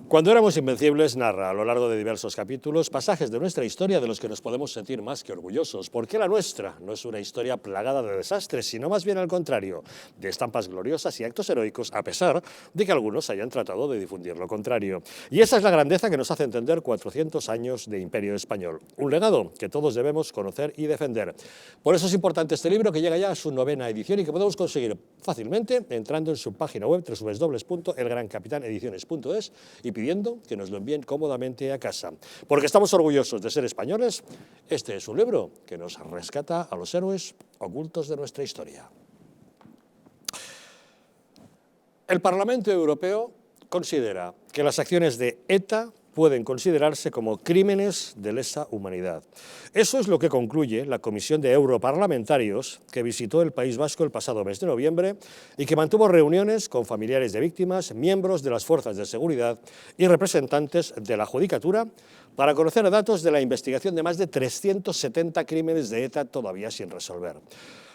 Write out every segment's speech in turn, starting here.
Cuando éramos invencibles narra a lo largo de diversos capítulos pasajes de nuestra historia de los que nos podemos sentir más que orgullosos, porque la nuestra no es una historia plagada de desastres, sino más bien al contrario, de estampas gloriosas y actos heroicos, a pesar de que algunos hayan tratado de difundir lo contrario. Y esa es la grandeza que nos hace entender 400 años de Imperio Español, un legado que todos debemos conocer y defender. Por eso es importante este libro, que llega ya a su 9ª edición y que podemos conseguir fácilmente entrando en su página web www.elgrancapitanediciones.es y pidiendo que nos lo envíen cómodamente a casa. Porque estamos orgullosos de ser españoles, este es un libro que nos rescata a los héroes ocultos de nuestra historia. El Parlamento Europeo considera que las acciones de ETA pueden considerarse como crímenes de lesa humanidad. Eso es lo que concluye la Comisión de Europarlamentarios que visitó el País Vasco el pasado mes de noviembre y que mantuvo reuniones con familiares de víctimas, miembros de las fuerzas de seguridad y representantes de la Judicatura para conocer datos de la investigación de más de 370 crímenes de ETA todavía sin resolver.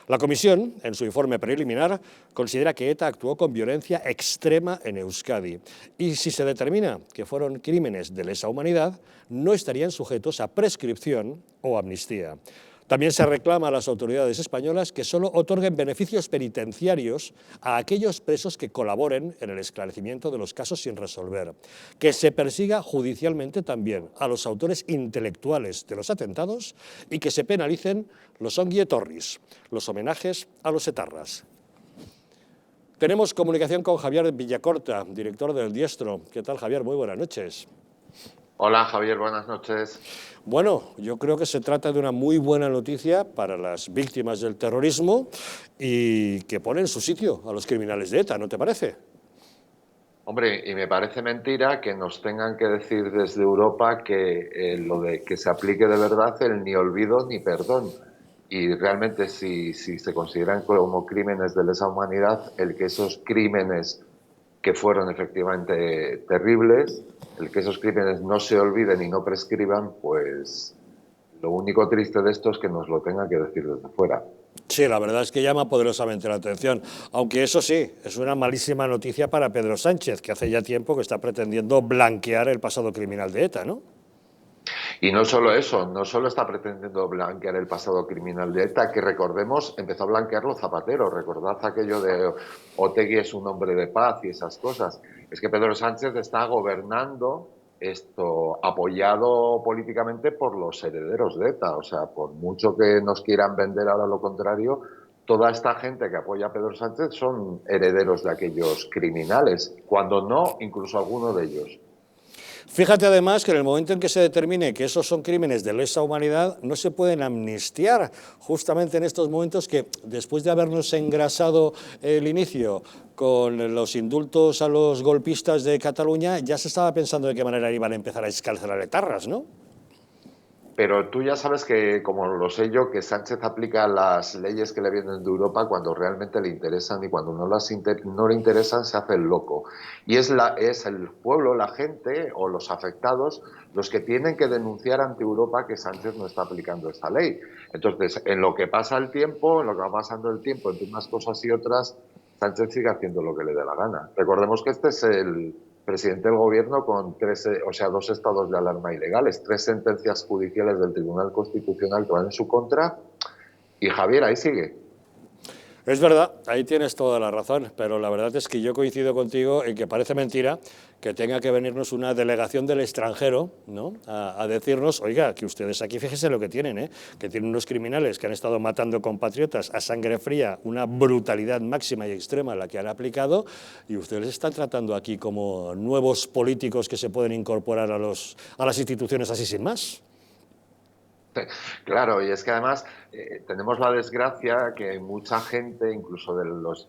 La Comisión, en su informe preliminar, considera que ETA actuó con violencia extrema en Euskadi y si se determina que fueron crímenes de lesa humanidad, no estarían sujetos a prescripción o amnistía. También se reclama a las autoridades españolas que solo otorguen beneficios penitenciarios a aquellos presos que colaboren en el esclarecimiento de los casos sin resolver, que se persiga judicialmente también a los autores intelectuales de los atentados y que se penalicen los ongi etorris, los homenajes a los etarras. Tenemos comunicación con Javier Villacorta, director del Diestro. ¿Qué tal, Javier? Muy buenas noches. Hola, Javier, buenas noches. Bueno, yo creo que se trata de una muy buena noticia para las víctimas del terrorismo y que pone en su sitio a los criminales de ETA, ¿no te parece? Hombre, y me parece mentira que nos tengan que decir desde Europa que lo de que se aplique de verdad el ni olvido ni perdón. Y realmente si se consideran como crímenes de lesa humanidad, el que esos crímenes que fueron efectivamente terribles, el que esos crímenes no se olviden y no prescriban, pues lo único triste de esto es que nos lo tengan que decir desde fuera. Sí, la verdad es que llama poderosamente la atención, aunque eso sí, es una malísima noticia para Pedro Sánchez, que hace ya tiempo que está pretendiendo blanquear el pasado criminal de ETA, ¿no? Y no solo eso, no solo está pretendiendo blanquear el pasado criminal de ETA, que recordemos, empezó a blanquearlo Zapatero. Recordad aquello de Otegi es un hombre de paz y esas cosas. Es que Pedro Sánchez está gobernando esto apoyado políticamente por los herederos de ETA. O sea, por mucho que nos quieran vender ahora lo contrario, toda esta gente que apoya a Pedro Sánchez son herederos de aquellos criminales, cuando no, incluso alguno de ellos. Fíjate además que en el momento en que se determine que esos son crímenes de lesa humanidad, no se pueden amnistiar, justamente en estos momentos que, después de habernos engrasado el inicio con los indultos a los golpistas de Cataluña, ya se estaba pensando de qué manera iban a empezar a excarcelar etarras, ¿no? Pero tú ya sabes que, como lo sé yo, que Sánchez aplica las leyes que le vienen de Europa cuando realmente le interesan y cuando no le interesan se hace el loco. Y es el pueblo, la gente o los afectados los que tienen que denunciar ante Europa que Sánchez no está aplicando esta ley. Entonces, en lo que pasa el tiempo, en lo que va pasando el tiempo, entre unas cosas y otras, Sánchez sigue haciendo lo que le dé la gana. Recordemos que este es el presidente del gobierno con dos estados de alarma ilegales, 3 sentencias judiciales del Tribunal Constitucional que van en su contra, y Javier ahí sigue. Es verdad, ahí tienes toda la razón, pero la verdad es que yo coincido contigo en que parece mentira que tenga que venirnos una delegación del extranjero, ¿no?, a decirnos, oiga, que ustedes aquí fíjense lo que tienen, que tienen unos criminales que han estado matando compatriotas a sangre fría, una brutalidad máxima y extrema la que han aplicado, y ustedes están tratando aquí como nuevos políticos que se pueden incorporar a las instituciones así sin más. Claro, y es que además tenemos la desgracia que mucha gente, incluso de los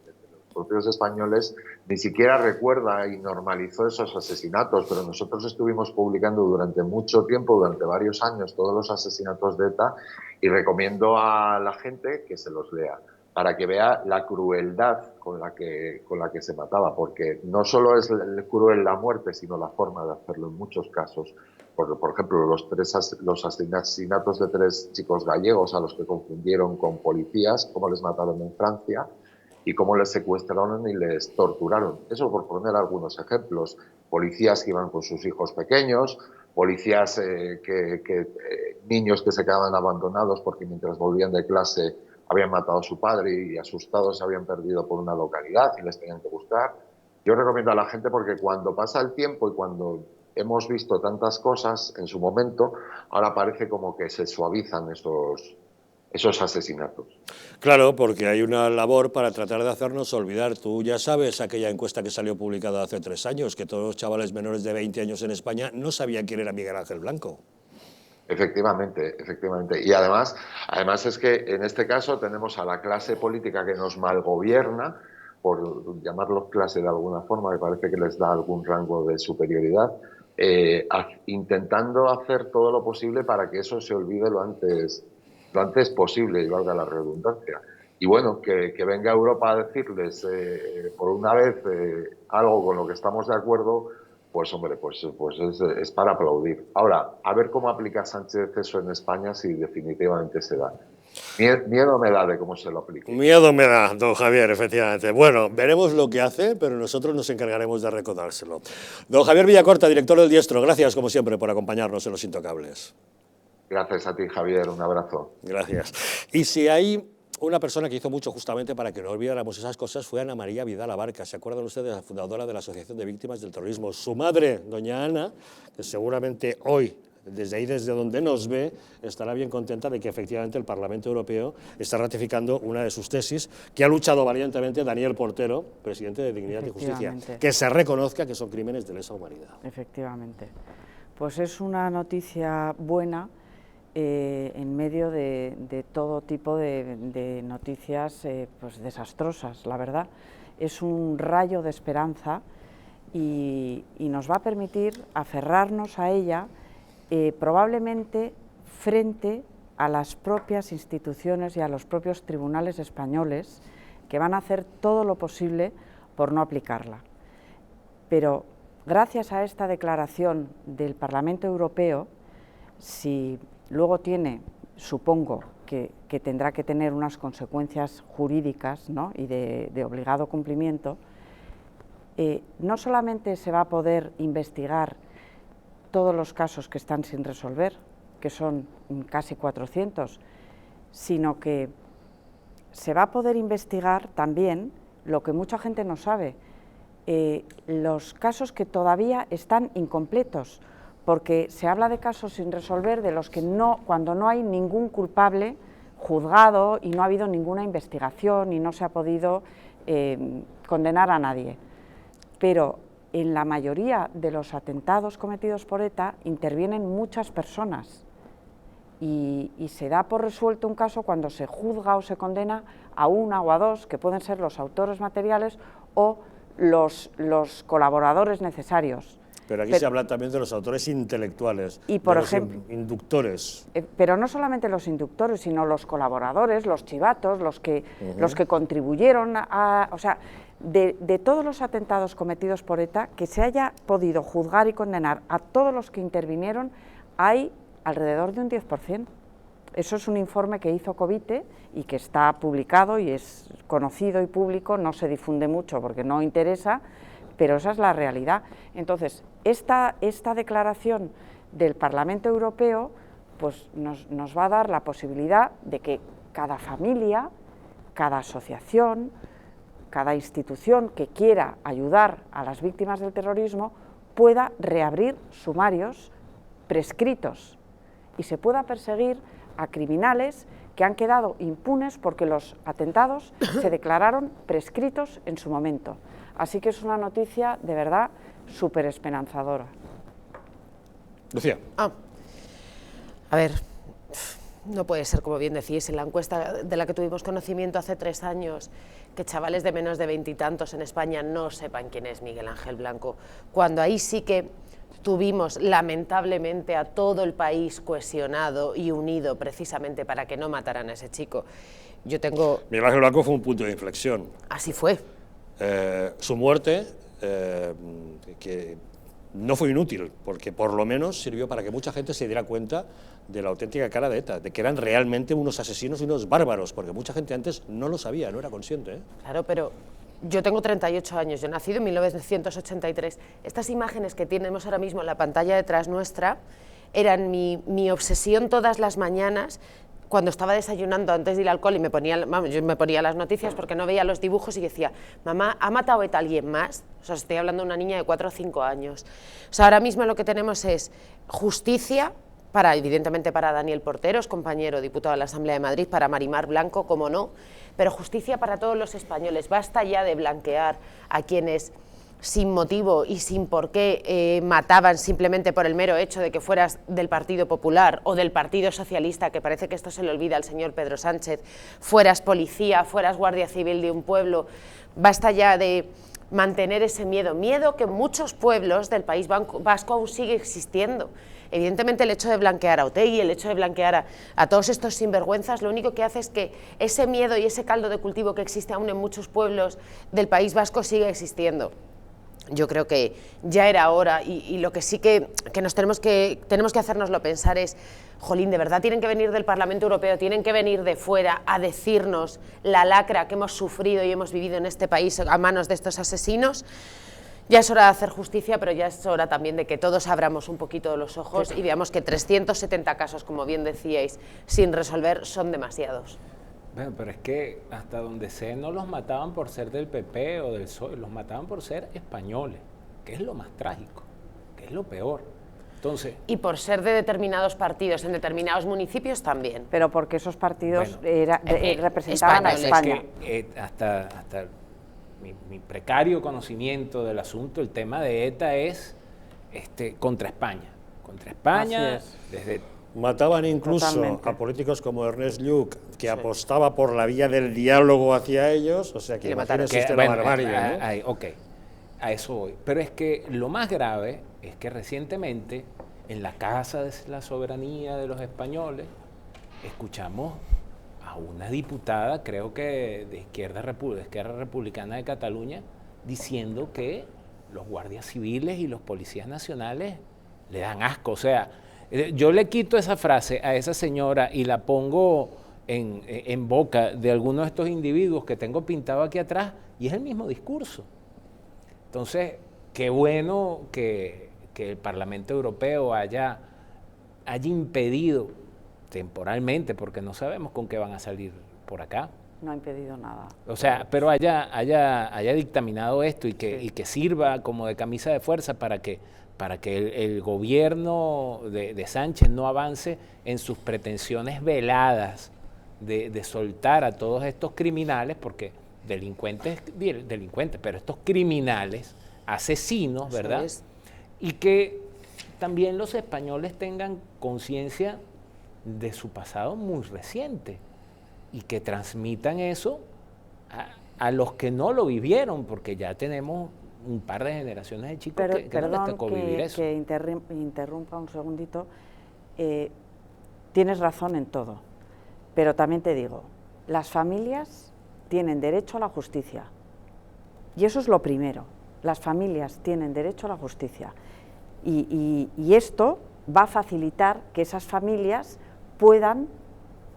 propios españoles, ni siquiera recuerda y normalizó esos asesinatos, pero nosotros estuvimos publicando durante mucho tiempo, durante varios años, todos los asesinatos de ETA y recomiendo a la gente que se los lea para que vea la crueldad con la que se mataba, porque no solo es cruel la muerte, sino la forma de hacerlo en muchos casos. Por ejemplo, los asesinatos de 3 chicos gallegos a los que confundieron con policías, como les mataron en Francia, y cómo les secuestraron y les torturaron. Eso por poner algunos ejemplos. Policías que iban con sus hijos pequeños, policías, niños que se quedaban abandonados porque mientras volvían de clase habían matado a su padre y asustados se habían perdido por una localidad y les tenían que buscar. Yo recomiendo a la gente porque cuando pasa el tiempo y cuando hemos visto tantas cosas en su momento, ahora parece como que se suavizan esos asesinatos. Claro, porque hay una labor para tratar de hacernos olvidar. Tú ya sabes aquella encuesta que salió publicada hace 3 años, que todos los chavales menores de 20 años en España no sabían quién era Miguel Ángel Blanco. Efectivamente, efectivamente. Y además es que en este caso tenemos a la clase política que nos malgobierna, por llamarlos clase de alguna forma, que parece que les da algún rango de superioridad, intentando hacer todo lo posible para que eso se olvide lo antes posible, y valga la redundancia. Y bueno, que venga Europa a decirles por una vez algo con lo que estamos de acuerdo, pues hombre, pues es para aplaudir. Ahora, a ver cómo aplica Sánchez eso en España si definitivamente se da. Miedo me da de cómo se lo aplique. Miedo me da, don Javier, efectivamente. Bueno, veremos lo que hace, pero nosotros nos encargaremos de recordárselo. Don Javier Villacorta, director del Diestro, gracias como siempre por acompañarnos en Los Intocables. Gracias a ti, Javier, un abrazo. Gracias. Y si hay una persona que hizo mucho justamente para que no olvidáramos esas cosas fue Ana María Vidal Abarca. ¿Se acuerdan ustedes? La fundadora de la Asociación de Víctimas del Terrorismo. Su madre, doña Ana, que seguramente hoy, desde ahí, desde donde nos ve, estará bien contenta de que efectivamente el Parlamento Europeo está ratificando una de sus tesis, que ha luchado valientemente Daniel Portero, presidente de Dignidad y Justicia, que se reconozca que son crímenes de lesa humanidad. Efectivamente. Pues es una noticia buena en medio de todo tipo de noticias pues desastrosas, la verdad. Es un rayo de esperanza y nos va a permitir aferrarnos a ella probablemente frente a las propias instituciones y a los propios tribunales españoles que van a hacer todo lo posible por no aplicarla. Pero gracias a esta declaración del Parlamento Europeo, si luego tiene, supongo que tendrá que tener unas consecuencias jurídicas, ¿no?, y de obligado cumplimiento, no solamente se va a poder investigar todos los casos que están sin resolver, que son casi 400, sino que se va a poder investigar también lo que mucha gente no sabe, los casos que todavía están incompletos, porque se habla de casos sin resolver de los que cuando no hay ningún culpable juzgado y no ha habido ninguna investigación y no se ha podido condenar a nadie. Pero en la mayoría de los atentados cometidos por ETA intervienen muchas personas y se da por resuelto un caso cuando se juzga o se condena a una o a dos, que pueden ser los autores materiales o los colaboradores necesarios. Pero aquí se habla también de los autores intelectuales, y por de ejemplo, los inductores. Pero no solamente los inductores, sino los colaboradores, los chivatos, los que contribuyeron a... O sea, de todos los atentados cometidos por ETA, que se haya podido juzgar y condenar a todos los que intervinieron, hay alrededor de un 10%. Eso es un informe que hizo Covite y que está publicado y es conocido y público, no se difunde mucho porque no interesa, pero esa es la realidad. Entonces, esta declaración del Parlamento Europeo pues nos va a dar la posibilidad de que cada familia, cada asociación, cada institución que quiera ayudar a las víctimas del terrorismo pueda reabrir sumarios prescritos y se pueda perseguir a criminales que han quedado impunes porque los atentados se declararon prescritos en su momento. Así que es una noticia de verdad súper esperanzadora. Lucía. A ver, no puede ser, como bien decís, en la encuesta de la que tuvimos conocimiento hace 3 años, que chavales de menos de 20 y tantos en España no sepan quién es Miguel Ángel Blanco, cuando ahí sí que tuvimos lamentablemente a todo el país cohesionado y unido precisamente para que no mataran a ese chico. Miguel Ángel Blanco fue un punto de inflexión. Así fue. Su muerte, que no fue inútil, porque por lo menos sirvió para que mucha gente se diera cuenta de la auténtica cara de ETA, de que eran realmente unos asesinos y unos bárbaros, porque mucha gente antes no lo sabía, no era consciente, ¿eh? Claro, pero yo tengo 38 años, yo he nacido en 1983. Estas imágenes que tenemos ahora mismo en la pantalla detrás nuestra eran mi obsesión todas las mañanas. Cuando estaba desayunando antes de ir al cole y yo me ponía las noticias porque no veía los dibujos y decía, mamá, ¿ha matado ETA a alguien más? O sea, estoy hablando de una niña de 4 o 5 años. O sea, ahora mismo lo que tenemos es justicia, evidentemente para Daniel Porteros, compañero diputado de la Asamblea de Madrid, para Marimar Blanco, como no, pero justicia para todos los españoles. Basta ya de blanquear a quienes sin motivo y sin por qué mataban simplemente por el mero hecho de que fueras del Partido Popular o del Partido Socialista, que parece que esto se le olvida al señor Pedro Sánchez, fueras policía, fueras guardia civil de un pueblo. Basta ya de mantener ese miedo que en muchos pueblos del País Vasco aún sigue existiendo. Evidentemente el hecho de blanquear a Otegi, el hecho de blanquear a todos estos sinvergüenzas, lo único que hace es que ese miedo y ese caldo de cultivo que existe aún en muchos pueblos del País Vasco sigue existiendo. Yo creo que ya era hora y lo que sí que tenemos que hacérnoslo pensar es, jolín, de verdad tienen que venir del Parlamento Europeo, tienen que venir de fuera a decirnos la lacra que hemos sufrido y hemos vivido en este país a manos de estos asesinos. Ya es hora de hacer justicia, pero ya es hora también de que todos abramos un poquito los ojos y veamos que 370 casos, como bien decíais, sin resolver son demasiados. Bueno, pero es que hasta donde sé no los mataban por ser del PP o del PSOE, los mataban por ser españoles, que es lo más trágico, que es lo peor. Entonces, y por ser de determinados partidos en determinados municipios también. Pero porque esos partidos bueno, representaban a España. Es que, hasta mi precario conocimiento del asunto, el tema de ETA es contra España. Contra España, desde... Mataban incluso Totalmente. a políticos como Ernest Lluch, que apostaba por la vía del diálogo hacia ellos, o sea que imagínense usted la barbarie, ¿no? Ok, a eso voy. Pero es que lo más grave es que recientemente, en la Casa de la Soberanía de los Españoles, escuchamos a una diputada, creo que de Izquierda Republicana de Cataluña, diciendo que los guardias civiles y los policías nacionales le dan asco. O sea, yo le quito esa frase a esa señora y la pongo en boca de alguno de estos individuos que tengo pintado aquí atrás y es el mismo discurso. Entonces, qué bueno que el Parlamento Europeo haya impedido temporalmente, porque no sabemos con qué van a salir por acá. No ha impedido nada. O sea, pero haya dictaminado esto y que sirva como de camisa de fuerza para que el gobierno de Sánchez no avance en sus pretensiones veladas de soltar a todos estos criminales, porque delincuentes, pero estos criminales, asesinos, ¿verdad? Y que también los españoles tengan conciencia de su pasado muy reciente y que transmitan eso a los que no lo vivieron, porque ya tenemos un par de generaciones de chicos que no les tocó vivir eso. Que interrumpa un segundito. Tienes razón en todo, pero también te digo, las familias tienen derecho a la justicia y eso es lo primero. Las familias tienen derecho a la justicia y esto va a facilitar que esas familias puedan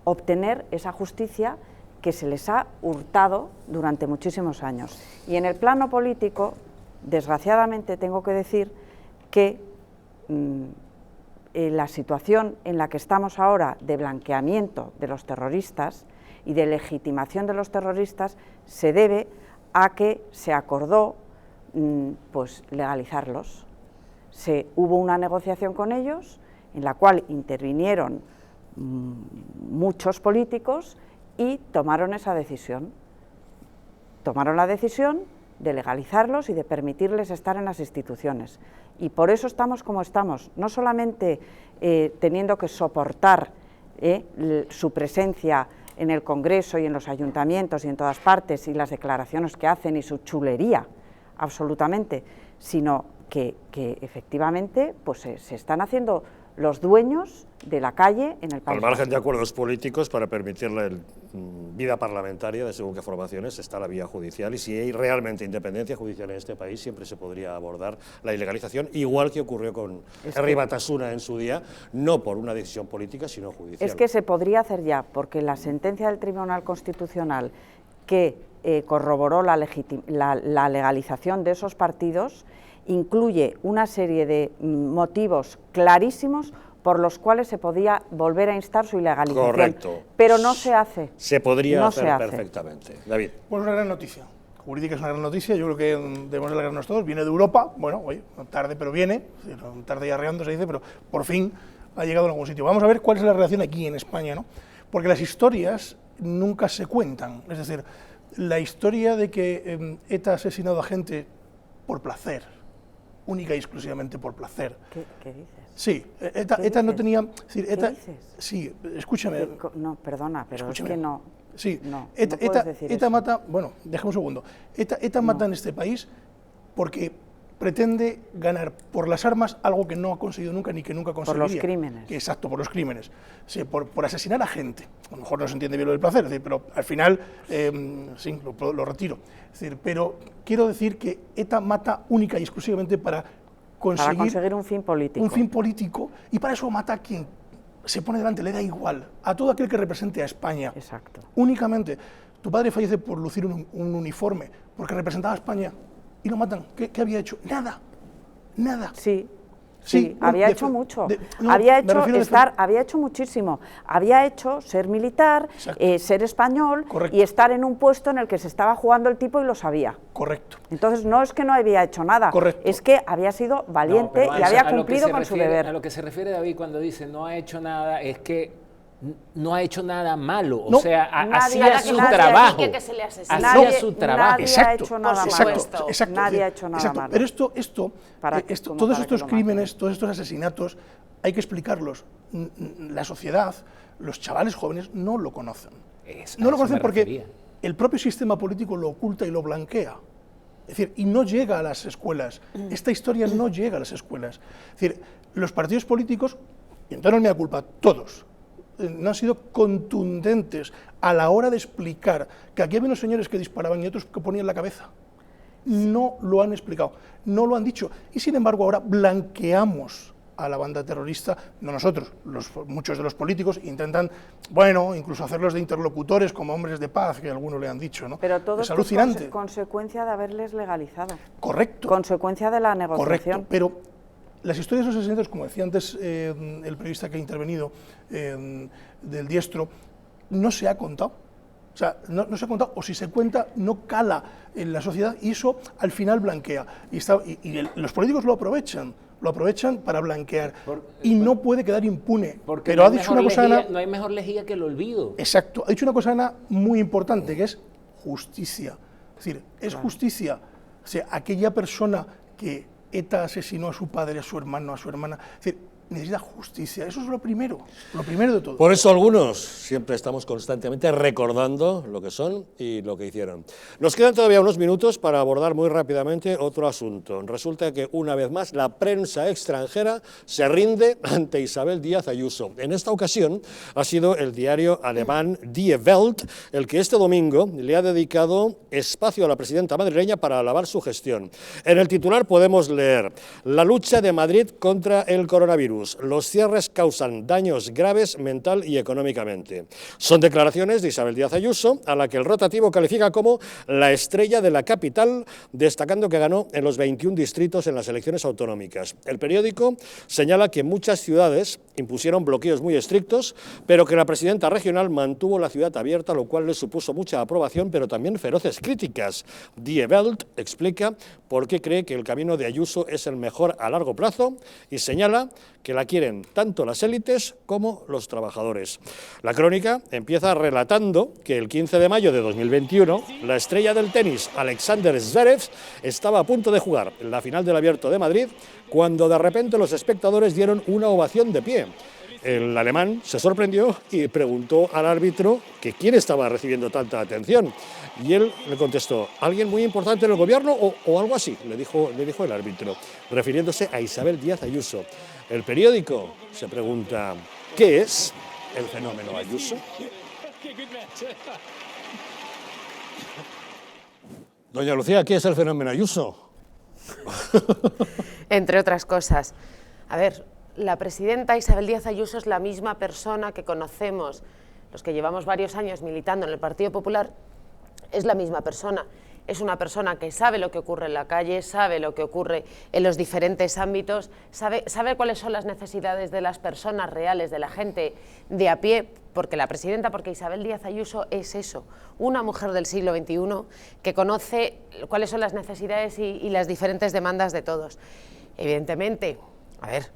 obtener esa justicia que se les ha hurtado durante muchísimos años. Y en el plano político, desgraciadamente tengo que decir que la situación en la que estamos ahora de blanqueamiento de los terroristas y de legitimación de los terroristas se debe a que se acordó pues legalizarlos. Hubo una negociación con ellos en la cual intervinieron muchos políticos y tomaron esa decisión. Tomaron la decisión de legalizarlos y de permitirles estar en las instituciones. Y por eso estamos como estamos, no solamente teniendo que soportar su presencia en el Congreso y en los ayuntamientos y en todas partes y las declaraciones que hacen y su chulería, absolutamente, sino que efectivamente pues se están haciendo los dueños de la calle en el País Al margen Vasco. de acuerdos políticos, para permitirle vida parlamentaria de según qué formaciones, está la vía judicial, y si hay realmente independencia judicial en este país, siempre se podría abordar la ilegalización, igual que ocurrió con Herri Batasuna en su día, no por una decisión política, sino judicial. Es que se podría hacer ya, porque la sentencia del Tribunal Constitucional que corroboró la legalización de esos partidos incluye una serie de motivos clarísimos por los cuales se podía volver a instar su ilegalización. Correcto. Pero no se hace. Se podría no hacer se hace. perfectamente. David. Bueno, es una gran noticia. Jurídica es una gran noticia, yo creo que debemos alegrarnos todos. Viene de Europa, bueno, oye, tarde pero viene, tarde y arreando se dice, pero por fin ha llegado a algún sitio. Vamos a ver cuál es la relación aquí en España, ¿no? Porque las historias nunca se cuentan. Es decir, la historia de que ETA ha asesinado a gente por placer, única y exclusivamente por placer. ¿Qué dices? Sí, ETA no tenía... Es decir, ETA, dices? Sí, escúchame. No, perdona, pero Escúchame. es que no... Sí, no ETA, puedes decir ETA eso. mata... Bueno, déjame un segundo. ETA mata en este país porque pretende ganar por las armas algo que no ha conseguido nunca ni que nunca conseguiría. los crímenes. Exacto, por los crímenes. Sí, por asesinar a gente. A lo mejor no se entiende bien lo del placer, es decir, pero al final sí, lo retiro. Es decir, pero quiero decir que ETA mata única y exclusivamente para conseguir un fin político. Un fin político, y para eso mata a quien se pone delante, le da igual, a todo aquel que represente a España. Exacto. Únicamente. Tu padre fallece por lucir un uniforme, porque representaba a España, y lo matan. ¿Qué había hecho? Nada. Nada. Sí. Sí, Sí, había hecho mucho, no, había me refiero había hecho muchísimo, había hecho ser militar, ser español. Correcto. Y estar en un puesto en el que se estaba jugando el tipo y lo sabía. Correcto. Entonces no es que no había hecho nada, Correcto. es que había sido valiente y había cumplido con su deber. A lo que se refiere David cuando dice no ha hecho nada, es que no ha hecho nada malo, No. o sea, Nadie hacía ha su hecho trabajo, que se le asesine. hacía su trabajo. Nadie ha hecho nada por malo. supuesto. Exacto. Nadie ha hecho nada Exacto. malo. Pero todos estos crímenes, todos estos asesinatos, hay que explicarlos. La sociedad, los chavales jóvenes no lo conocen. No lo conocen porque el propio sistema político lo oculta y lo blanquea. Es decir, y no llega a las escuelas. Esta historia no llega a las escuelas. Es decir, los partidos políticos, y entonces no me da culpa, todos, no han sido contundentes a la hora de explicar que aquí había unos señores que disparaban y otros que ponían la cabeza. No lo han explicado, no lo han dicho. Y sin embargo ahora blanqueamos a la banda terrorista, no nosotros, muchos de los políticos intentan, bueno, incluso hacerlos de interlocutores como hombres de paz, que algunos le han dicho, ¿no? Pero todo es esto alucinante. es consecuencia de haberles legalizado. Correcto. Consecuencia de la negociación. Correcto, pero las historias de los asesinatos, como decía antes el periodista que ha intervenido, del Diestro, no se ha contado. O sea, no se ha contado, o si se cuenta, no cala en la sociedad, y eso al final blanquea. Y los políticos lo aprovechan para blanquear, y no puede quedar impune. Porque Pero no ha dicho una cosa, Ana, no hay mejor lejía que el olvido. exacto, ha dicho una cosa, Ana, muy importante, que es justicia. Es decir, es justicia. O sea, aquella persona que ETA asesinó a su padre, a su hermano, a su hermana, es decir, necesita justicia. Eso es lo primero de todo. Por eso algunos siempre estamos constantemente recordando lo que son y lo que hicieron. Nos quedan todavía unos minutos para abordar muy rápidamente otro asunto. Resulta que una vez más la prensa extranjera se rinde ante Isabel Díaz Ayuso. En esta ocasión ha sido el diario alemán Die Welt el que este domingo le ha dedicado espacio a la presidenta madrileña para alabar su gestión. En el titular podemos leer: la lucha de Madrid contra el coronavirus. Los cierres causan daños graves mental y económicamente. Son declaraciones de Isabel Díaz Ayuso, a la que el rotativo califica como la estrella de la capital, destacando que ganó en los 21 distritos en las elecciones autonómicas. El periódico señala que muchas ciudades impusieron bloqueos muy estrictos, pero que la presidenta regional mantuvo la ciudad abierta, lo cual le supuso mucha aprobación, pero también feroces críticas. Die Welt explica por qué cree que el camino de Ayuso es el mejor a largo plazo y señala que la quieren tanto las élites como los trabajadores. La crónica empieza relatando que el 15 de mayo de 2021, la estrella del tenis, Alexander Zverev, estaba a punto de jugar en la final del Abierto de Madrid, cuando de repente los espectadores dieron una ovación de pie. El alemán se sorprendió y preguntó al árbitro que quién estaba recibiendo tanta atención. Y él le contestó, ¿alguien muy importante en el gobierno o algo así? Le dijo el árbitro, refiriéndose a Isabel Díaz Ayuso. El periódico se pregunta, ¿qué es el fenómeno Ayuso? Doña Lucía, ¿qué es el fenómeno Ayuso? Entre otras cosas. A ver, la presidenta Isabel Díaz Ayuso es la misma persona que conocemos, los que llevamos varios años militando en el Partido Popular, es la misma persona. Es una persona que sabe lo que ocurre en la calle, sabe lo que ocurre en los diferentes ámbitos, sabe cuáles son las necesidades de las personas reales, de la gente de a pie, porque Isabel Díaz Ayuso es eso, una mujer del siglo XXI que conoce cuáles son las necesidades y las diferentes demandas de todos. Evidentemente, a ver,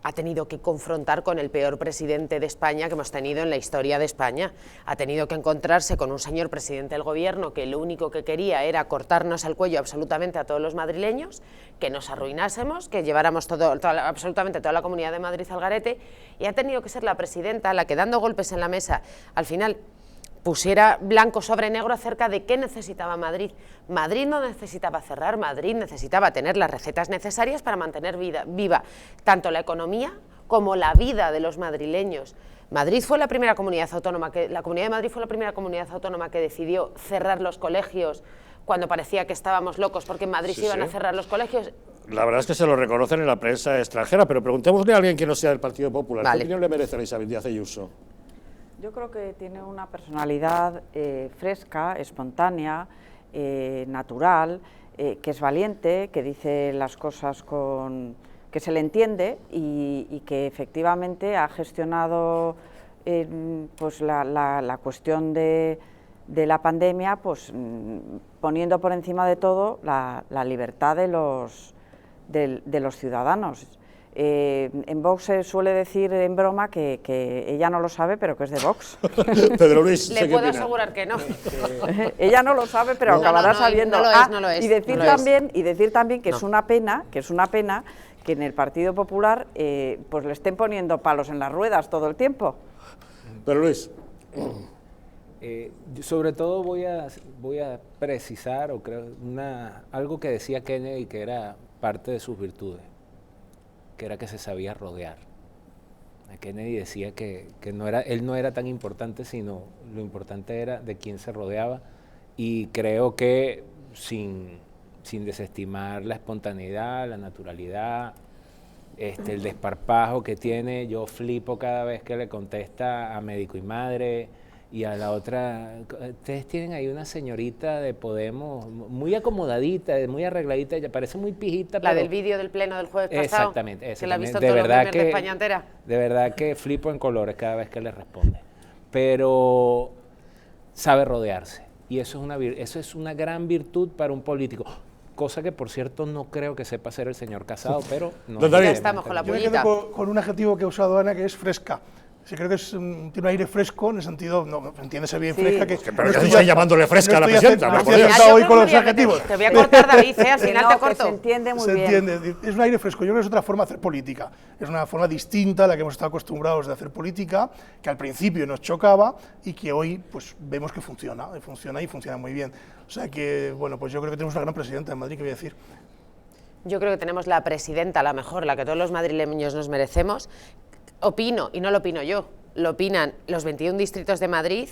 ha tenido que confrontar con el peor presidente de España que hemos tenido en la historia de España. Ha tenido que encontrarse con un señor presidente del gobierno que lo único que quería era cortarnos el cuello absolutamente a todos los madrileños, que nos arruinásemos, que lleváramos absolutamente toda la Comunidad de Madrid al garete, y ha tenido que ser la presidenta la que, dando golpes en la mesa, al final pusiera blanco sobre negro acerca de qué necesitaba Madrid. Madrid no necesitaba cerrar, Madrid necesitaba tener las recetas necesarias para mantener viva tanto la economía como la vida de los madrileños. Madrid fue la primera comunidad autónoma la Comunidad de Madrid fue la primera comunidad autónoma que decidió cerrar los colegios cuando parecía que estábamos locos porque en Madrid se iban a cerrar los colegios. La verdad es que se lo reconocen en la prensa extranjera, pero preguntémosle a alguien que no sea del Partido Popular. Vale. ¿Qué opinión le merece a Isabel Díaz Ayuso? Yo creo que tiene una personalidad fresca, espontánea, natural, que es valiente, que dice las cosas que se le entiende y que efectivamente ha gestionado pues la cuestión de la pandemia, pues poniendo por encima de todo la libertad de los ciudadanos. En Vox se suele decir en broma que ella no lo sabe, pero que es de Vox. Pedro Luis, le puedo asegurar que no. Ella no lo sabe, pero acabará sabiendo. No lo es. Y decir también que es una pena que en el Partido Popular pues le estén poniendo palos en las ruedas todo el tiempo. Pedro Luis. Sobre todo voy a precisar algo que decía Kennedy que era parte de sus virtudes, que era que se sabía rodear. Kennedy decía que él no era tan importante, sino lo importante era de quién se rodeaba, y creo que sin desestimar la espontaneidad, la naturalidad, el desparpajo que tiene. Yo flipo cada vez que le contesta a Médico y Madre y a la otra. Ustedes tienen ahí una señorita de Podemos muy acomodadita, muy arregladita, ella parece muy pijita. La del vídeo del pleno del jueves pasado. Exactamente. Que la ha visto todos los memes de España entera. De verdad que flipo en colores cada vez que le responde. Pero sabe rodearse. Y eso es una gran virtud para un político. Cosa que, por cierto, no creo que sepa hacer el señor Casado, pero no. Ya estamos con la Yo me pullita. quedo con un adjetivo que ha usado Ana, que es fresca. Sí, creo que tiene un aire fresco, en el sentido, no, entiéndese bien, Sí. fresca. Pero ya estoy llamándole fresca a la presidenta. No por estoy Dios. acertado hoy con los adjetivos. Te voy a cortar, David, al final te Que corto. se entiende muy Se bien. entiende, es un aire fresco. Yo creo que es otra forma de hacer política. Es una forma distinta a la que hemos estado acostumbrados de hacer política, que al principio nos chocaba y que hoy pues vemos que funciona y funciona muy bien. O sea que, bueno, pues yo creo que tenemos una gran presidenta en Madrid, ¿qué voy a decir? Yo creo que tenemos la presidenta, la mejor, la que todos los madrileños nos merecemos. Opino, y no lo opino yo, lo opinan los 21 distritos de Madrid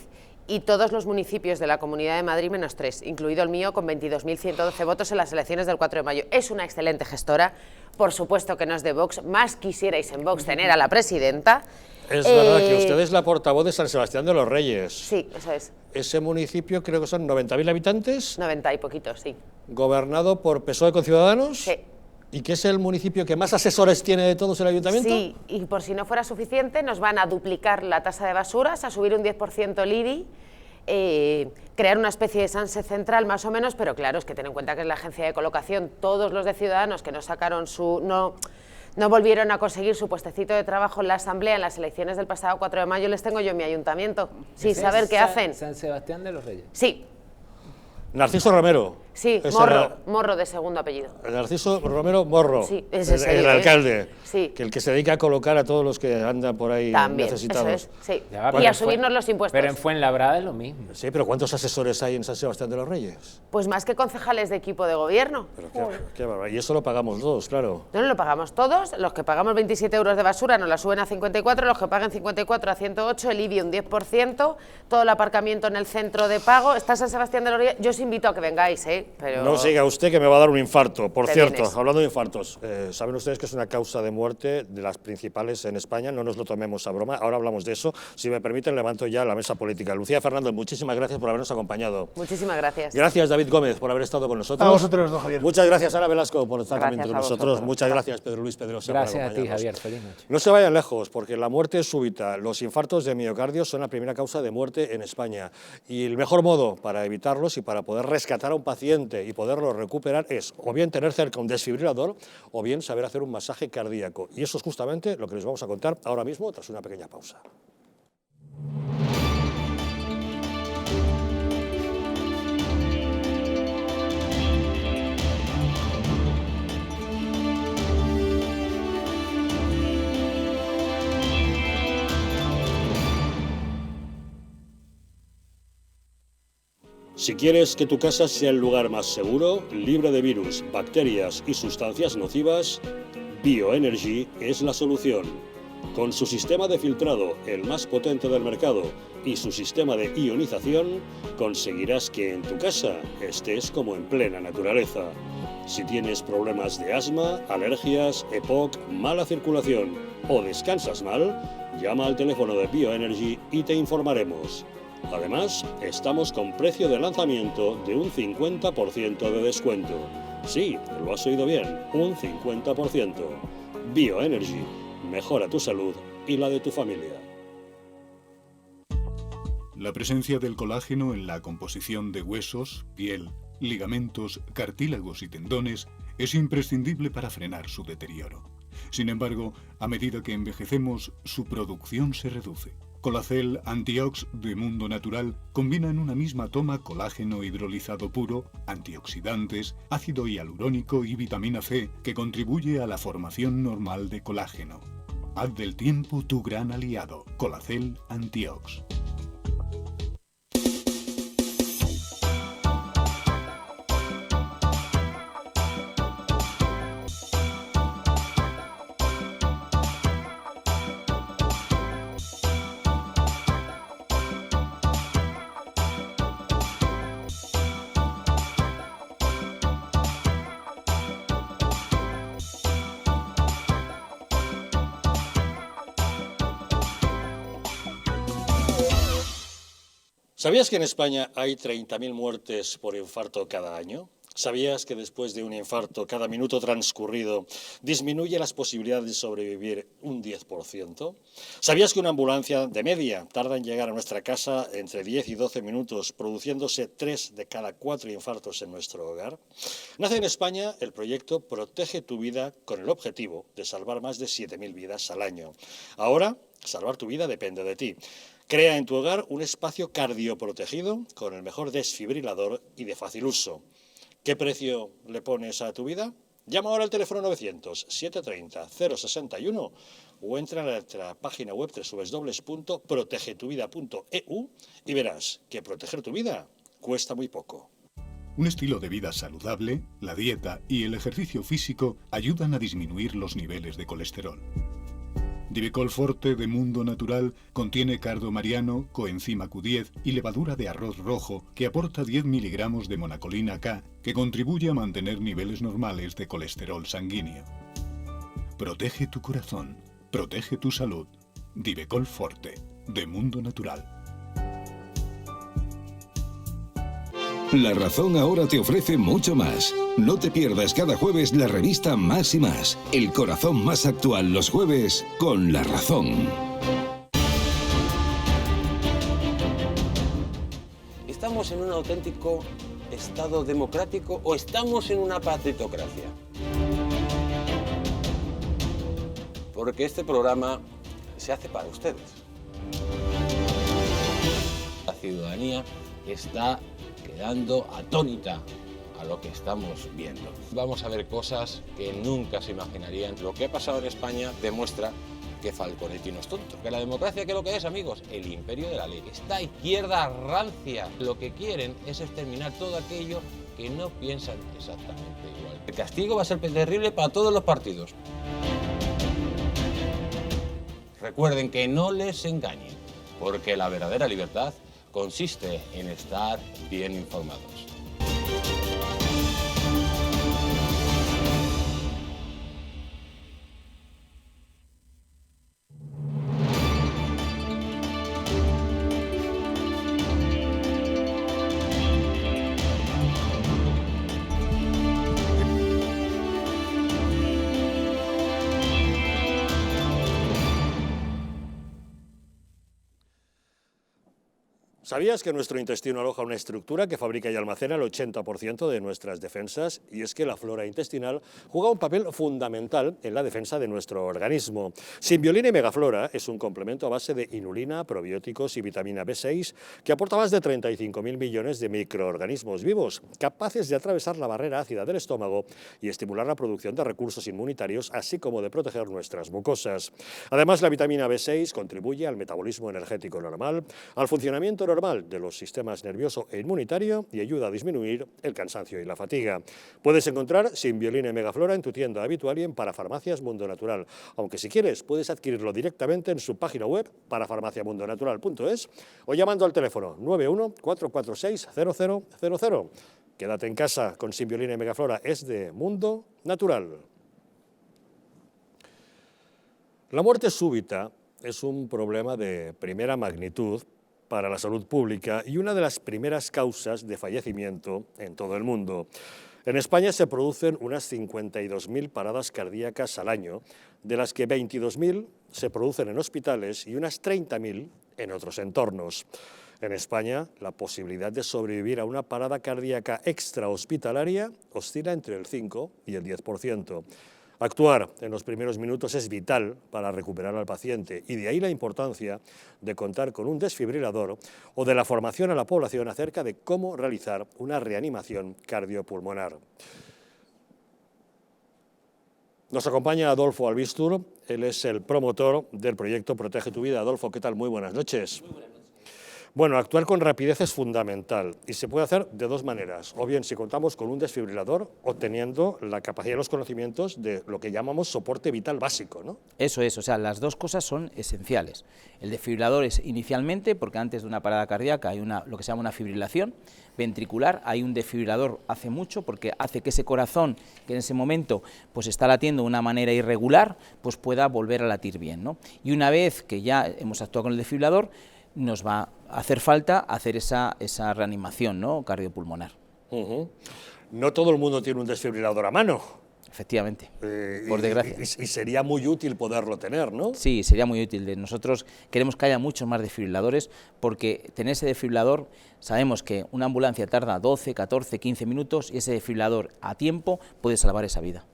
y todos los municipios de la Comunidad de Madrid menos 3, incluido el mío, con 22.112 votos en las elecciones del 4 de mayo. Es una excelente gestora, por supuesto que no es de Vox, más quisierais en Vox tener a la presidenta. Es verdad que usted es la portavoz de San Sebastián de los Reyes. Sí, eso es. Ese municipio creo que son 90.000 habitantes, 90 y poquitos, sí. gobernado por PSOE con Ciudadanos. Sí. ¿Y que es el municipio que más asesores tiene de todos el ayuntamiento? Sí, y por si no fuera suficiente, nos van a duplicar la tasa de basuras, a subir un 10% el IBI, crear una especie de Sanse central más o menos, pero claro, es que ten en cuenta que es la agencia de colocación, todos los de Ciudadanos que no sacaron no volvieron a conseguir su puestecito de trabajo en la Asamblea en las elecciones del pasado 4 de mayo, les tengo yo en mi ayuntamiento, sin saber qué hacen. San Sebastián de los Reyes. Sí. Narciso Romero. Sí, Morro de segundo apellido. Narciso Romero Morro, sí, el alcalde, sí. que se dedica a colocar a todos los que andan por ahí también, necesitados. Eso es, sí. Y a subirnos los impuestos. Pero en Fuenlabrada es lo mismo. Sí, pero ¿cuántos asesores hay en San Sebastián de los Reyes? Pues más que concejales de equipo de gobierno. Pero qué barbaridad. Y eso lo pagamos todos, claro. No lo pagamos todos, los que pagamos 27 euros de basura nos la suben a 54, los que pagan 54 a 108, el IBI un 10%, todo el aparcamiento en el centro de pago. Está San Sebastián de los Reyes, yo os invito a que vengáis, pero... No siga usted que me va a dar un infarto. Por cierto, vienes. hablando de infartos, saben ustedes que es una causa de muerte de las principales en España, no nos lo tomemos a broma, ahora hablamos de eso. Si me permiten, levanto ya la mesa política. Lucía Fernández, muchísimas gracias por habernos acompañado. Muchísimas gracias. Gracias, David Gómez, por haber estado con nosotros. A vosotros, don Javier. Muchas gracias, Ana Velasco, por estar también con nosotros. Vosotros. Muchas gracias, Pedro Luis Pedrosa. Gracias a ti, Javier. Feliz noche. No se vayan lejos, porque la muerte súbita, los infartos de miocardio son la primera causa de muerte en España. Y el mejor modo para evitarlos y para poder rescatar a un paciente y poderlo recuperar es o bien tener cerca un desfibrilador o bien saber hacer un masaje cardíaco. Y eso es justamente lo que les vamos a contar ahora mismo tras una pequeña pausa. Si quieres que tu casa sea el lugar más seguro, libre de virus, bacterias y sustancias nocivas, Bioenergy es la solución. Con su sistema de filtrado, el más potente del mercado, y su sistema de ionización, conseguirás que en tu casa estés como en plena naturaleza. Si tienes problemas de asma, alergias, EPOC, mala circulación o descansas mal, llama al teléfono de Bioenergy y te informaremos. Además, estamos con precio de lanzamiento de un 50% de descuento. Sí, lo has oído bien, un 50%. Bioenergy, mejora tu salud y la de tu familia. La presencia del colágeno en la composición de huesos, piel, ligamentos, cartílagos y tendones es imprescindible para frenar su deterioro. Sin embargo, a medida que envejecemos, su producción se reduce. Colacel Antiox de Mundo Natural combina en una misma toma colágeno hidrolizado puro, antioxidantes, ácido hialurónico y vitamina C que contribuye a la formación normal de colágeno. Haz del tiempo tu gran aliado. Colacel Antiox. ¿Sabías que en España hay 30.000 muertes por infarto cada año? ¿Sabías que después de un infarto, cada minuto transcurrido disminuye las posibilidades de sobrevivir un 10%? ¿Sabías que una ambulancia de media tarda en llegar a nuestra casa entre 10 y 12 minutos, produciéndose 3 de cada 4 infartos en nuestro hogar? Nace en España el proyecto Protege tu Vida con el objetivo de salvar más de 7.000 vidas al año. Ahora, salvar tu vida depende de ti. Crea en tu hogar un espacio cardioprotegido con el mejor desfibrilador y de fácil uso. ¿Qué precio le pones a tu vida? Llama ahora al teléfono 900-730-061 o entra en nuestra página web www.protegetuvida.eu y verás que proteger tu vida cuesta muy poco. Un estilo de vida saludable, la dieta y el ejercicio físico ayudan a disminuir los niveles de colesterol. Divecol Forte de Mundo Natural contiene cardo mariano, coenzima Q10 y levadura de arroz rojo que aporta 10 miligramos de monacolina K que contribuye a mantener niveles normales de colesterol sanguíneo. Protege tu corazón, protege tu salud. Divecol Forte de Mundo Natural. La Razón ahora te ofrece mucho más. No te pierdas cada jueves la revista Más y Más. El corazón más actual los jueves con La Razón. ¿Estamos en un auténtico Estado democrático o estamos en una partitocracia? Porque este programa se hace para ustedes. La ciudadanía está quedando atónita a lo que estamos viendo. Vamos a ver cosas que nunca se imaginarían. Lo que ha pasado en España demuestra que Falconetti no es tonto. Que la democracia, ¿qué es lo que es, amigos? El imperio de la ley. Esta izquierda rancia lo que quieren es exterminar todo aquello que no piensan exactamente igual. El castigo va a ser terrible para todos los partidos. Recuerden que no les engañen, porque la verdadera libertad consiste en estar bien informados. ¿Sabías que nuestro intestino aloja una estructura que fabrica y almacena el 80% de nuestras defensas? Y es que la flora intestinal juega un papel fundamental en la defensa de nuestro organismo. Symbiolina y Megaflora es un complemento a base de inulina, probióticos y vitamina B6 que aporta más de 35.000 millones de microorganismos vivos, capaces de atravesar la barrera ácida del estómago y estimular la producción de recursos inmunitarios, así como de proteger nuestras mucosas. Además, la vitamina B6 contribuye al metabolismo energético normal, al funcionamiento normal de los sistemas nervioso e inmunitario y ayuda a disminuir el cansancio y la fatiga. Puedes encontrar Symbiolina y Megaflora en tu tienda habitual y en Parafarmacias Mundo Natural, aunque si quieres puedes adquirirlo directamente en su página web parafarmaciamundonatural.es o llamando al teléfono 91 446 0000. Quédate en casa con Symbiolina y Megaflora, es de Mundo Natural. La muerte súbita es un problema de primera magnitud para la salud pública y una de las primeras causas de fallecimiento en todo el mundo. En España se producen unas 52.000 paradas cardíacas al año, de las que 22.000 se producen en hospitales y unas 30.000 en otros entornos. En España, la posibilidad de sobrevivir a una parada cardíaca extrahospitalaria oscila entre el 5 y el 10%. Actuar en los primeros minutos es vital para recuperar al paciente y de ahí la importancia de contar con un desfibrilador o de la formación a la población acerca de cómo realizar una reanimación cardiopulmonar. Nos acompaña Adolfo Albistur, él es el promotor del proyecto Protege tu Vida. Adolfo, ¿qué tal? Muy buenas noches. Muy buenas noches. Bueno, actuar con rapidez es fundamental y se puede hacer de dos maneras, o bien si contamos con un desfibrilador o teniendo la capacidad y los conocimientos de lo que llamamos soporte vital básico, ¿no? Eso es, o sea, las dos cosas son esenciales. El desfibrilador es inicialmente, porque antes de una parada cardíaca hay lo que se llama una fibrilación ventricular, hay un desfibrilador hace mucho porque hace que ese corazón que en ese momento pues está latiendo de una manera irregular, pues pueda volver a latir bien, ¿no? Y una vez que ya hemos actuado con el desfibrilador, nos va a hacer falta hacer esa reanimación, ¿no?, cardiopulmonar. No todo el mundo tiene un desfibrilador a mano. Efectivamente, por desgracia. Y sería muy útil poderlo tener, ¿no? Sí, sería muy útil. Nosotros queremos que haya muchos más desfibriladores porque tener ese desfibrilador, sabemos que una ambulancia tarda 12, 14, 15 minutos y ese desfibrilador a tiempo puede salvar esa vida.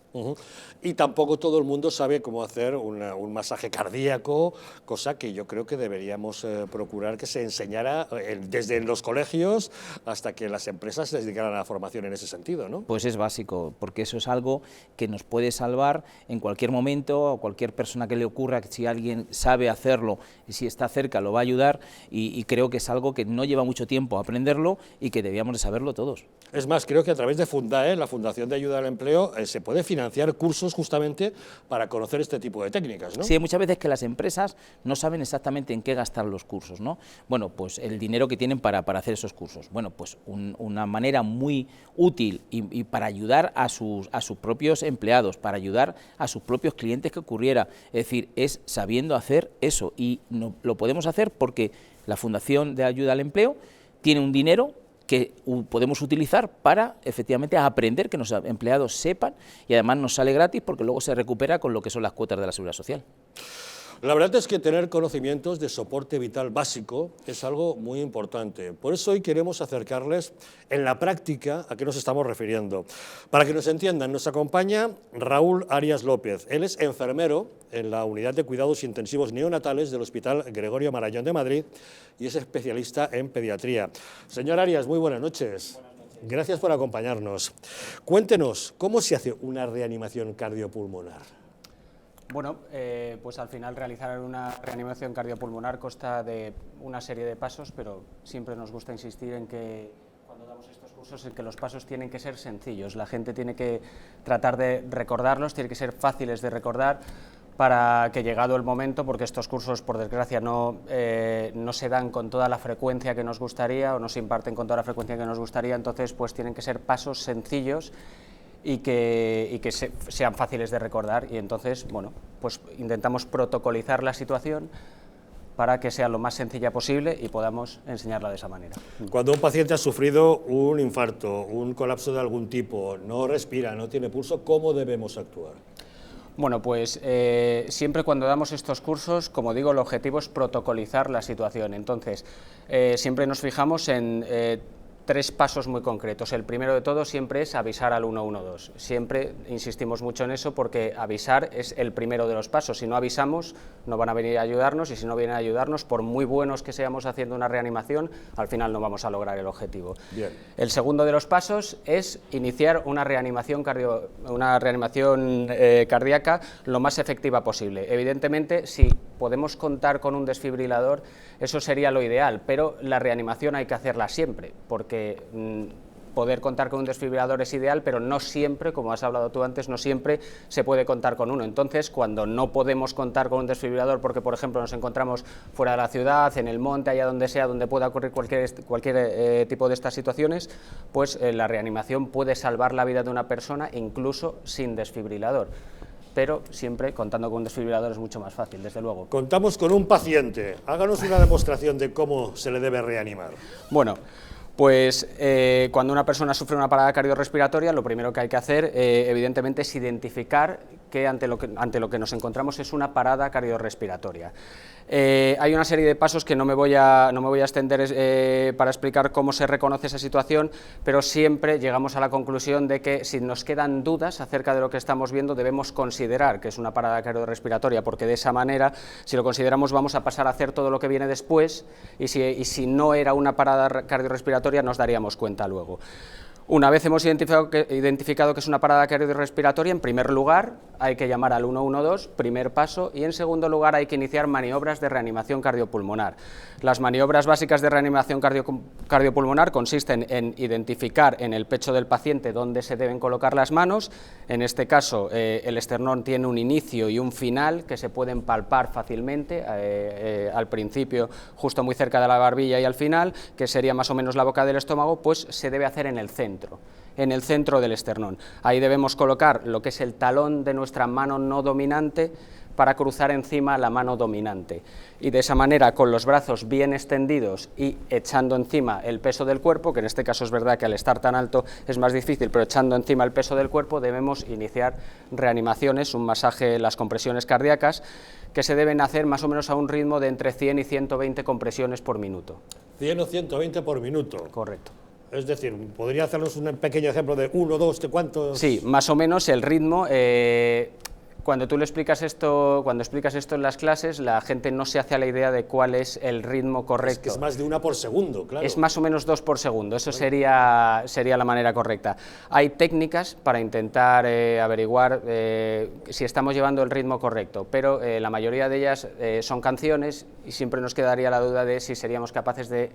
Y tampoco todo el mundo sabe cómo hacer un masaje cardíaco, cosa que yo creo que deberíamos procurar que se enseñara desde los colegios hasta que las empresas se dedicaran a la formación en ese sentido, ¿no? Pues es básico, porque eso es algo que nos puede salvar en cualquier momento, a cualquier persona que le ocurra, que si alguien sabe hacerlo y si está cerca lo va a ayudar y creo que es algo que no lleva mucho tiempo aprenderlo y que debíamos de saberlo todos. Es más, creo que a través de Fundae, la Fundación de Ayuda al Empleo, se puede financiar cursos justamente para conocer este tipo de técnicas, ¿no? Sí, hay muchas veces que las empresas no saben exactamente en qué gastar los cursos, ¿no? Bueno, pues el dinero que tienen para hacer esos cursos. Bueno, pues una manera muy útil y para ayudar a sus propios empleados, para ayudar a sus propios clientes que ocurriera, es decir, es sabiendo hacer eso y no, lo podemos hacer porque la Fundación de Ayuda al Empleo tiene un dinero que podemos utilizar para efectivamente aprender, que nuestros empleados sepan y además nos sale gratis porque luego se recupera con lo que son las cuotas de la Seguridad Social. La verdad es que tener conocimientos de soporte vital básico es algo muy importante. Por eso hoy queremos acercarles en la práctica a qué nos estamos refiriendo. Para que nos entiendan, nos acompaña Raúl Arias López. Él es enfermero en la Unidad de Cuidados Intensivos Neonatales del Hospital Gregorio Marañón de Madrid y es especialista en pediatría. Señor Arias, muy buenas noches. Gracias por acompañarnos. Cuéntenos, ¿cómo se hace una reanimación cardiopulmonar? Bueno, pues al final realizar una reanimación cardiopulmonar consta de una serie de pasos, pero siempre nos gusta insistir en que cuando damos estos cursos en que los pasos tienen que ser sencillos, la gente tiene que tratar de recordarlos, tienen que ser fáciles de recordar para que llegado el momento, porque estos cursos por desgracia no se dan con toda la frecuencia que nos gustaría o no se imparten con toda la frecuencia que nos gustaría, entonces pues tienen que ser pasos sencillos y que sean fáciles de recordar, y entonces, bueno, pues intentamos protocolizar la situación para que sea lo más sencilla posible y podamos enseñarla de esa manera. Cuando un paciente ha sufrido un infarto, un colapso de algún tipo, no respira, no tiene pulso, ¿cómo debemos actuar? Bueno, pues siempre cuando damos estos cursos, como digo, el objetivo es protocolizar la situación. Entonces, siempre nos fijamos en 3 pasos muy concretos. El primero de todo siempre es avisar al 112. Siempre insistimos mucho en eso porque avisar es el primero de los pasos. Si no avisamos, no van a venir a ayudarnos, y si no vienen a ayudarnos, por muy buenos que seamos haciendo una reanimación, al final no vamos a lograr el objetivo. Bien. El segundo de los pasos es iniciar una reanimación cardíaca lo más efectiva posible. Evidentemente, si podemos contar con un desfibrilador, eso sería lo ideal, pero la reanimación hay que hacerla siempre, porque poder contar con un desfibrilador es ideal, pero no siempre, como has hablado tú antes, no siempre se puede contar con uno. Entonces, cuando no podemos contar con un desfibrilador porque, por ejemplo, nos encontramos fuera de la ciudad, en el monte, allá donde sea, donde pueda ocurrir cualquier tipo de estas situaciones, pues la reanimación puede salvar la vida de una persona incluso sin desfibrilador. Pero siempre contando con un desfibrilador es mucho más fácil, desde luego. Contamos con un paciente. Háganos una demostración de cómo se le debe reanimar. Bueno, pues cuando una persona sufre una parada cardiorrespiratoria, lo primero que hay que hacer, evidentemente, es identificar que ante lo que nos encontramos es una parada cardiorrespiratoria. Hay una serie de pasos que no me voy a extender para explicar cómo se reconoce esa situación, pero siempre llegamos a la conclusión de que si nos quedan dudas acerca de lo que estamos viendo, debemos considerar que es una parada cardiorrespiratoria, porque de esa manera, si lo consideramos, vamos a pasar a hacer todo lo que viene después, y si no era una parada cardiorrespiratoria, nos daríamos cuenta luego. Una vez hemos identificado que es una parada cardiorrespiratoria, en primer lugar hay que llamar al 112, primer paso, y en segundo lugar hay que iniciar maniobras de reanimación cardiopulmonar. Las maniobras básicas de reanimación cardiopulmonar consisten en identificar en el pecho del paciente dónde se deben colocar las manos. En este caso, el esternón tiene un inicio y un final que se pueden palpar fácilmente, al principio justo muy cerca de la barbilla y al final, que sería más o menos la boca del estómago, pues se debe hacer en el centro del esternón. Ahí debemos colocar lo que es el talón de nuestra mano no dominante para cruzar encima la mano dominante, y de esa manera, con los brazos bien extendidos y echando encima el peso del cuerpo, que en este caso es verdad que al estar tan alto es más difícil, pero echando encima el peso del cuerpo, debemos iniciar reanimaciones, un masaje, las compresiones cardíacas, que se deben hacer más o menos a un ritmo de entre 100 y 120 compresiones por minuto. 100 o 120 por minuto. Correcto. Es decir, ¿podría hacernos un pequeño ejemplo de 1, 2, de cuántos? Sí, más o menos el ritmo. Cuando tú le explicas esto, en las clases, la gente no se hace a la idea de cuál es el ritmo correcto. Es que es más de 1 por segundo, claro. Es más o menos 2 por segundo, eso sería la manera correcta. Hay técnicas para intentar averiguar si estamos llevando el ritmo correcto, pero la mayoría de ellas son canciones, y siempre nos quedaría la duda de si seríamos capaces de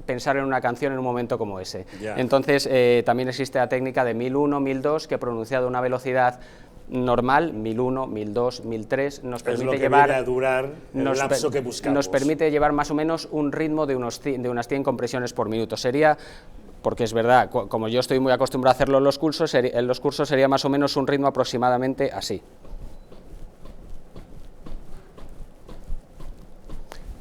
pensar en una canción en un momento como ese. Ya. Entonces, también existe la técnica de 1001, 1002, que pronunciado a una velocidad normal, 1001, 1002, 1003, nos permite llevar a durar el lapso que buscamos. Nos permite llevar más o menos un ritmo de unas 100 compresiones por minuto. Sería, porque es verdad, como yo estoy muy acostumbrado a hacerlo en los cursos sería más o menos un ritmo aproximadamente así.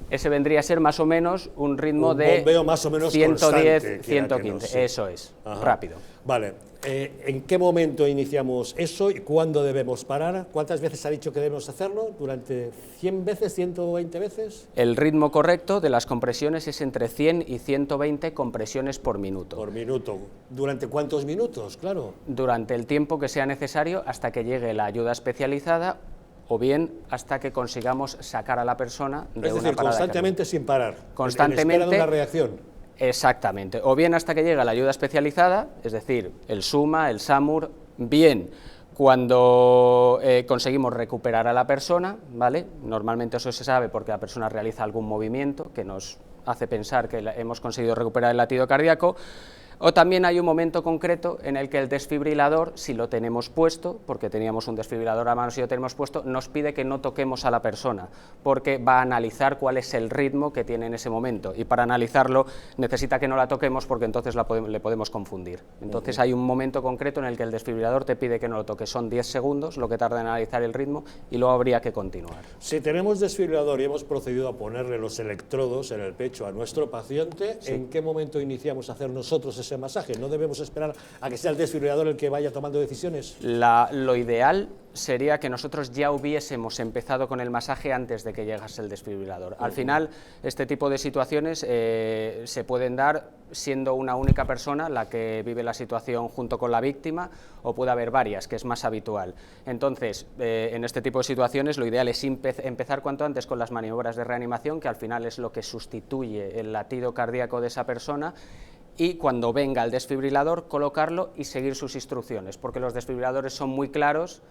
Ese vendría a ser más o menos un ritmo de bombeo más o menos 110, 115, no, sí. Eso es, ajá, rápido. Vale, ¿en qué momento iniciamos eso y cuándo debemos parar? ¿Cuántas veces ha dicho que debemos hacerlo? ¿Durante 100 veces, 120 veces? El ritmo correcto de las compresiones es entre 100 y 120 compresiones por minuto. Por minuto. ¿Durante cuántos minutos? Claro. Durante el tiempo que sea necesario hasta que llegue la ayuda especializada, o bien hasta que consigamos sacar a la persona de una parada. Es decir, constantemente sin parar. Constantemente. En espera de una reacción. Exactamente, o bien hasta que llega la ayuda especializada, es decir, el SUMA, el SAMUR, bien cuando conseguimos recuperar a la persona, ¿vale? Normalmente eso se sabe porque la persona realiza algún movimiento que nos hace pensar que hemos conseguido recuperar el latido cardíaco, o también hay un momento concreto en el que el desfibrilador, si lo tenemos puesto, porque teníamos un desfibrilador a mano, si lo tenemos puesto, nos pide que no toquemos a la persona, porque va a analizar cuál es el ritmo que tiene en ese momento, y para analizarlo necesita que no la toquemos porque entonces le podemos confundir. Entonces hay un momento concreto en el que el desfibrilador te pide que no lo toques, son 10 segundos lo que tarda en analizar el ritmo y luego habría que continuar. Si tenemos desfibrilador y hemos procedido a ponerle los electrodos en el pecho a nuestro paciente, sí, ¿en qué momento iniciamos a hacer nosotros ese masaje? ¿No debemos esperar a que sea el desfibrilador el que vaya tomando decisiones? Lo ideal sería que nosotros ya hubiésemos empezado con el masaje antes de que llegase el desfibrilador. Al final, este tipo de situaciones se pueden dar siendo una única persona la que vive la situación junto con la víctima, o puede haber varias, que es más habitual. Entonces, en este tipo de situaciones lo ideal es empezar cuanto antes con las maniobras de reanimación, que al final es lo que sustituye el latido cardíaco de esa persona, y cuando venga el desfibrilador colocarlo y seguir sus instrucciones, porque los desfibriladores son muy claros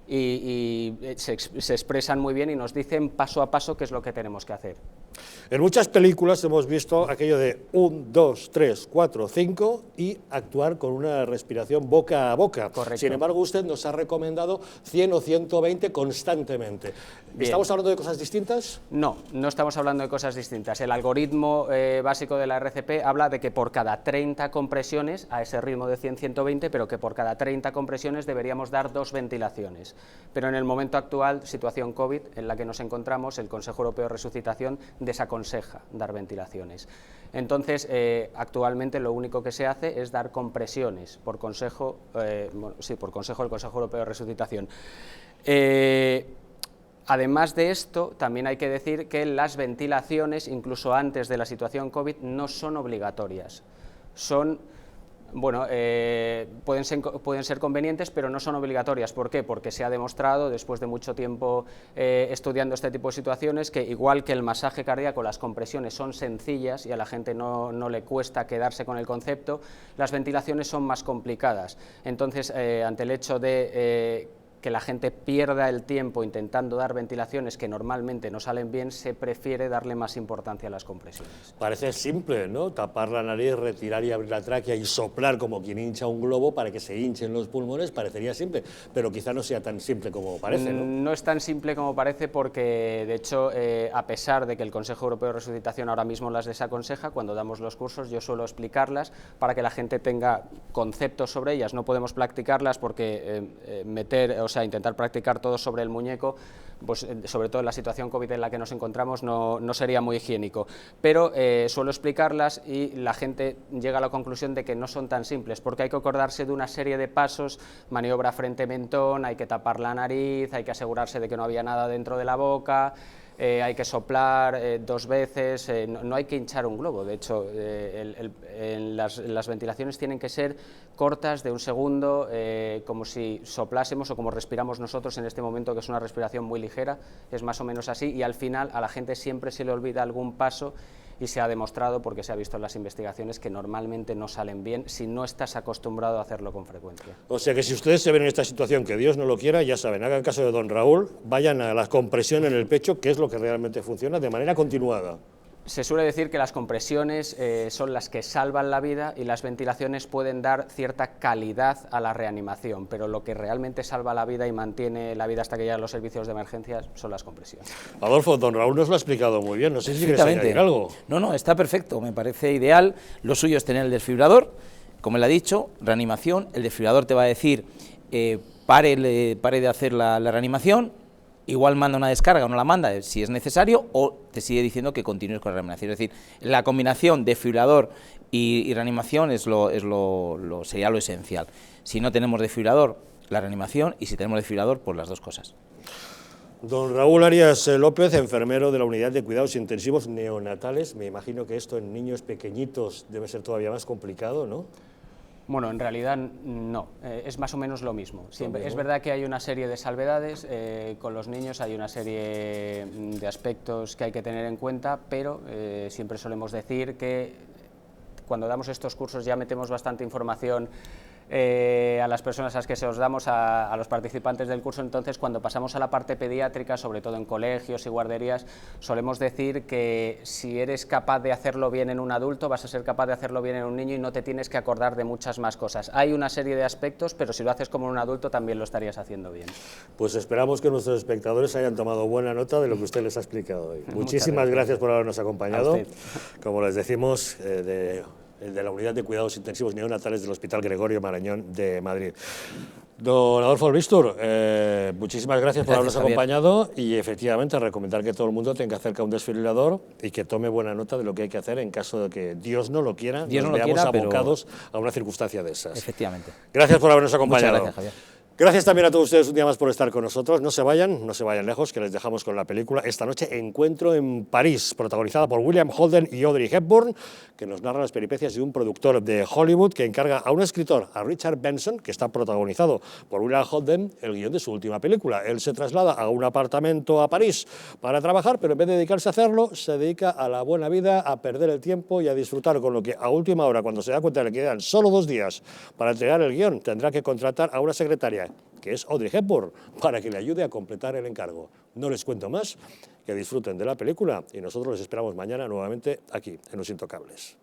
y se expresan muy bien y nos dicen paso a paso qué es lo que tenemos que hacer. En muchas películas hemos visto aquello de 1, 2, 3, 4, 5 y actuar con una respiración boca a boca. Correcto. Sin embargo, usted nos ha recomendado 100 o 120 constantemente. Bien. ¿Estamos hablando de cosas distintas? No, no estamos hablando de cosas distintas. El algoritmo básico de la RCP habla de que por cada 30 compresiones, a ese ritmo de 100-120, pero que por cada 30 compresiones deberíamos dar 2 ventilaciones. Pero en el momento actual, situación COVID en la que nos encontramos, el Consejo Europeo de Resucitación desaconseja dar ventilaciones. Entonces, actualmente lo único que se hace es dar compresiones por consejo, por consejo del Consejo Europeo de Resucitación. Además de esto, también hay que decir que las ventilaciones, incluso antes de la situación COVID, no son obligatorias. Son, bueno, pueden ser convenientes, pero no son obligatorias. ¿Por qué? Porque se ha demostrado, después de mucho tiempo estudiando este tipo de situaciones, que igual que el masaje cardíaco, las compresiones son sencillas y a la gente no le cuesta quedarse con el concepto, las ventilaciones son más complicadas. Entonces, ante el hecho de que la gente pierda el tiempo intentando dar ventilaciones que normalmente no salen bien, se prefiere darle más importancia a las compresiones. Parece simple, ¿no? Tapar la nariz, retirar y abrir la tráquea y soplar como quien hincha un globo para que se hinchen los pulmones, parecería simple, pero quizá no sea tan simple como parece, ¿no? No es tan simple como parece porque, de hecho, a pesar de que el Consejo Europeo de Resucitación ahora mismo las desaconseja, cuando damos los cursos yo suelo explicarlas para que la gente tenga conceptos sobre ellas. No podemos practicarlas porque intentar practicar todo sobre el muñeco, pues sobre todo en la situación COVID en la que nos encontramos, no sería muy higiénico. Pero suelo explicarlas y la gente llega a la conclusión de que no son tan simples, porque hay que acordarse de una serie de pasos: maniobra frente-mentón, hay que tapar la nariz, hay que asegurarse de que no había nada dentro de la boca, hay que soplar 2 veces, no hay que hinchar un globo. De hecho, las ventilaciones tienen que ser cortas, de 1 segundo, como si soplásemos o como respiramos nosotros en este momento, que es una respiración muy ligera, es más o menos así, y al final a la gente siempre se le olvida algún paso, y se ha demostrado, porque se ha visto en las investigaciones, que normalmente no salen bien si no estás acostumbrado a hacerlo con frecuencia. O sea que si ustedes se ven en esta situación, que Dios no lo quiera, ya saben, hagan caso de don Raúl, vayan a la compresión en el pecho, que es lo que realmente funciona de manera continuada. Se suele decir que las compresiones son las que salvan la vida y las ventilaciones pueden dar cierta calidad a la reanimación, pero lo que realmente salva la vida y mantiene la vida hasta que llegan los servicios de emergencias son las compresiones. Adolfo, don Raúl nos lo ha explicado muy bien, no sé si quieres añadir algo. No, está perfecto, me parece ideal. Lo suyo es tener el desfibrilador, como él ha dicho, reanimación, el desfibrilador te va a decir pare de hacer la reanimación. Igual manda una descarga o no la manda si es necesario, o te sigue diciendo que continúes con la reanimación. Es decir, la combinación desfibrilador y reanimación sería lo esencial. Si no tenemos desfibrilador, la reanimación, y si tenemos desfibrilador, pues las 2 cosas. Don Raúl Arias López, enfermero de la Unidad de Cuidados Intensivos Neonatales, me imagino que esto en niños pequeñitos debe ser todavía más complicado, ¿no? Bueno, en realidad no, es más o menos lo mismo. Siempre, es verdad que hay una serie de salvedades, con los niños hay una serie de aspectos que hay que tener en cuenta, pero siempre solemos decir que cuando damos estos cursos ya metemos bastante información a las personas a las que se los damos a los participantes del curso. Entonces, cuando pasamos a la parte pediátrica, sobre todo en colegios y guarderías, solemos decir que si eres capaz de hacerlo bien en un adulto, vas a ser capaz de hacerlo bien en un niño y no te tienes que acordar de muchas más cosas. Hay una serie de aspectos, pero si lo haces como un adulto también lo estarías haciendo bien. Pues esperamos que nuestros espectadores hayan tomado buena nota de lo que usted les ha explicado hoy. Muchísimas gracias por habernos acompañado. Como les decimos, de la Unidad de Cuidados Intensivos Neonatales del Hospital Gregorio Marañón de Madrid. Don Adolfo Albistur, muchísimas gracias por habernos acompañado y efectivamente recomendar que todo el mundo tenga cerca un desfibrilador y que tome buena nota de lo que hay que hacer en caso de que Dios no lo quiera, nos veamos abocados a una circunstancia de esas. Efectivamente. Gracias por habernos acompañado. Muchas gracias, Javier. Gracias también a todos ustedes un día más por estar con nosotros. No se vayan lejos, que les dejamos con la película esta noche, Encuentro en París, protagonizada por William Holden y Audrey Hepburn, que nos narra las peripecias de un productor de Hollywood que encarga a un escritor, a Richard Benson, que está protagonizado por William Holden, el guión de su última película. Él se traslada a un apartamento a París para trabajar, pero en vez de dedicarse a hacerlo, se dedica a la buena vida, a perder el tiempo y a disfrutar, con lo que a última hora, cuando se da cuenta de que quedan solo 2 días para entregar el guión, tendrá que contratar a una secretaria, que es Audrey Hepburn, para que le ayude a completar el encargo. No les cuento más, que disfruten de la película y nosotros les esperamos mañana nuevamente aquí, en Los Intocables.